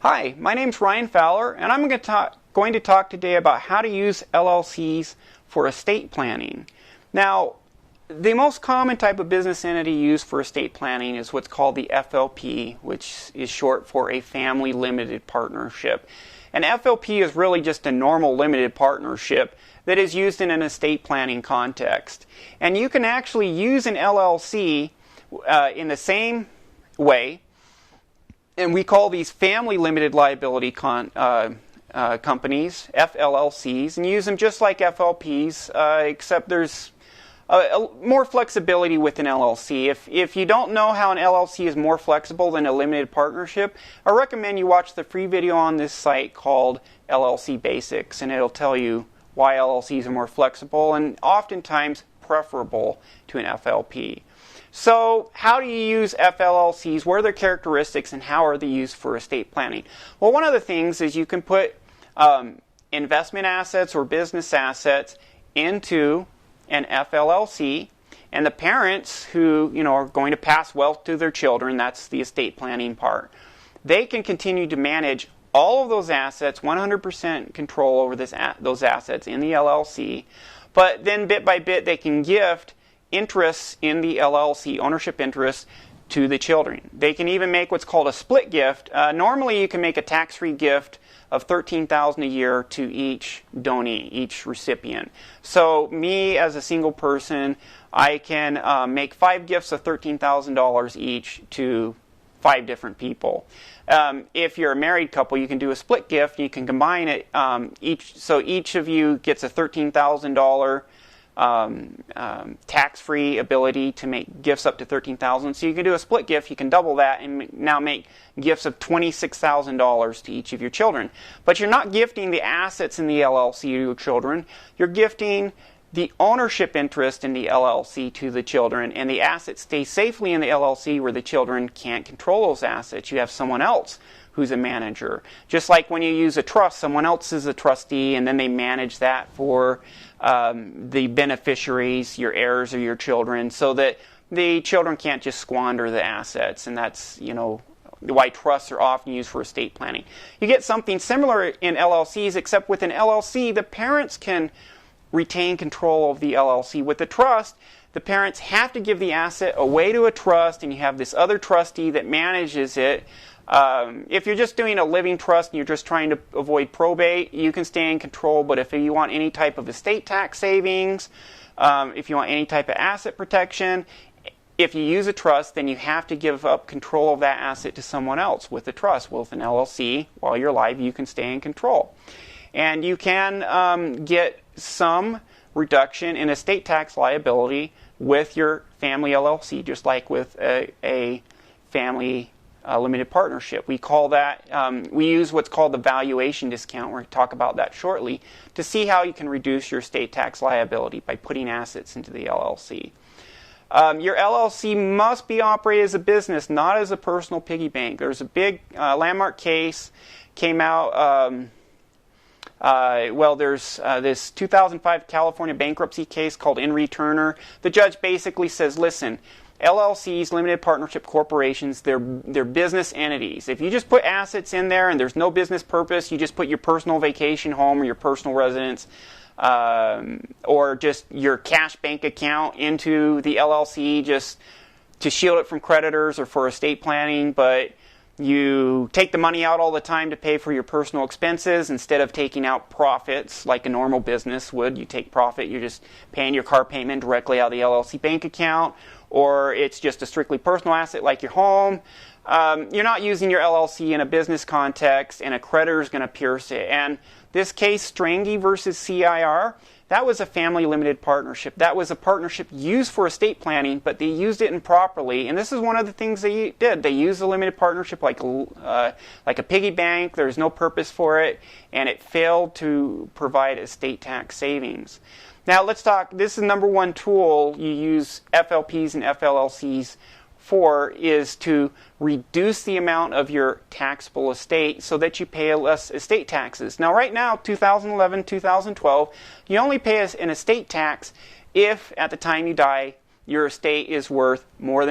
Hi, my name's Ryan Fowler, and I'm going to talk today about how to use LLCs for estate planning. Now, the most common type of business entity used for estate planning is what's called the FLP, which is short for a Family Limited Partnership. An FLP is really just a normal limited partnership that is used in an estate planning context. And you can actually use an LLC in the same way. And we call these Family Limited Liability Companies, FLLCs, and use them just like FLPs, except there's more flexibility with an LLC. If you don't know how an LLC is more flexible than a limited partnership, I recommend you watch the free video on this site called LLC Basics, and it'll tell you why LLCs are more flexible and oftentimes preferable to an FLP. So how do you use FLLCs? What are their characteristics and how are they used for estate planning? Well, one of the things is you can put investment assets or business assets into an FLLC, and the parents who are going to pass wealth to their children, that's the estate planning part, they can continue to manage all of those assets, 100% control over those assets in the LLC, but then bit by bit they can gift interests in the LLC, ownership interests, to the children. They can even make what's called a split gift. Normally you can make a tax-free gift of $13,000 a year to each donee, each recipient. So me as a single person, I can make 5 gifts of $13,000 each to 5 different people. If you're a married couple, you can do a split gift. You can combine it. So each of you gets a $13,000 tax-free ability to make gifts up to $13,000. So you can do a split gift. You can double that and now make gifts of $26,000 to each of your children. But you're not gifting the assets in the LLC to your children. You're gifting the ownership interest in the LLC to the children, and the assets stay safely in the LLC where the children can't control those assets. You have someone else who's a manager. Just like when you use a trust, someone else is a trustee, and then they manage that for the beneficiaries, your heirs or your children, so that the children can't just squander the assets. And that's, why trusts are often used for estate planning. You get something similar in LLCs, except with an LLC, the parents can retain control of the LLC. With the trust, the parents have to give the asset away to a trust, and you have this other trustee that manages it. If you're just doing a living trust and you're just trying to avoid probate, you can stay in control. But if you want any type of estate tax savings, if you want any type of asset protection, if you use a trust, then you have to give up control of that asset to someone else. With the trust, with an LLC, while you're alive, you can stay in control. And you can get some reduction in estate tax liability with your family LLC, just like with a family limited partnership. We call that, we use what's called the valuation discount. We're going to talk about that shortly, to see how you can reduce your estate tax liability by putting assets into the LLC. Your LLC must be operated as a business, not as a personal piggy bank. There's a big landmark case came out. There's this 2005 California bankruptcy case called In re Turner. The judge basically says, listen, LLCs, limited partnership corporations, they're business entities. If you just put assets in there and there's no business purpose, you just put your personal vacation home or your personal residence or just your cash bank account into the LLC just to shield it from creditors or for estate planning, but you take the money out all the time to pay for your personal expenses instead of taking out profits like a normal business would. You take profit, you're just paying your car payment directly out of the LLC bank account, or it's just a strictly personal asset like your home. You're not using your LLC in a business context, and a creditor is going to pierce it. And this case, Strange versus CIR, that was a family limited partnership. That was a partnership used for estate planning, but they used it improperly. And this is one of the things they did. They used a limited partnership like a piggy bank. There's no purpose for it, and it failed to provide estate tax savings. Now let's talk, this is the number one tool you use FLPs and FLLCs for, is to reduce the amount of your taxable estate so that you pay less estate taxes. Now right now, 2011, 2012, you only pay an estate tax if at the time you die your estate is worth more than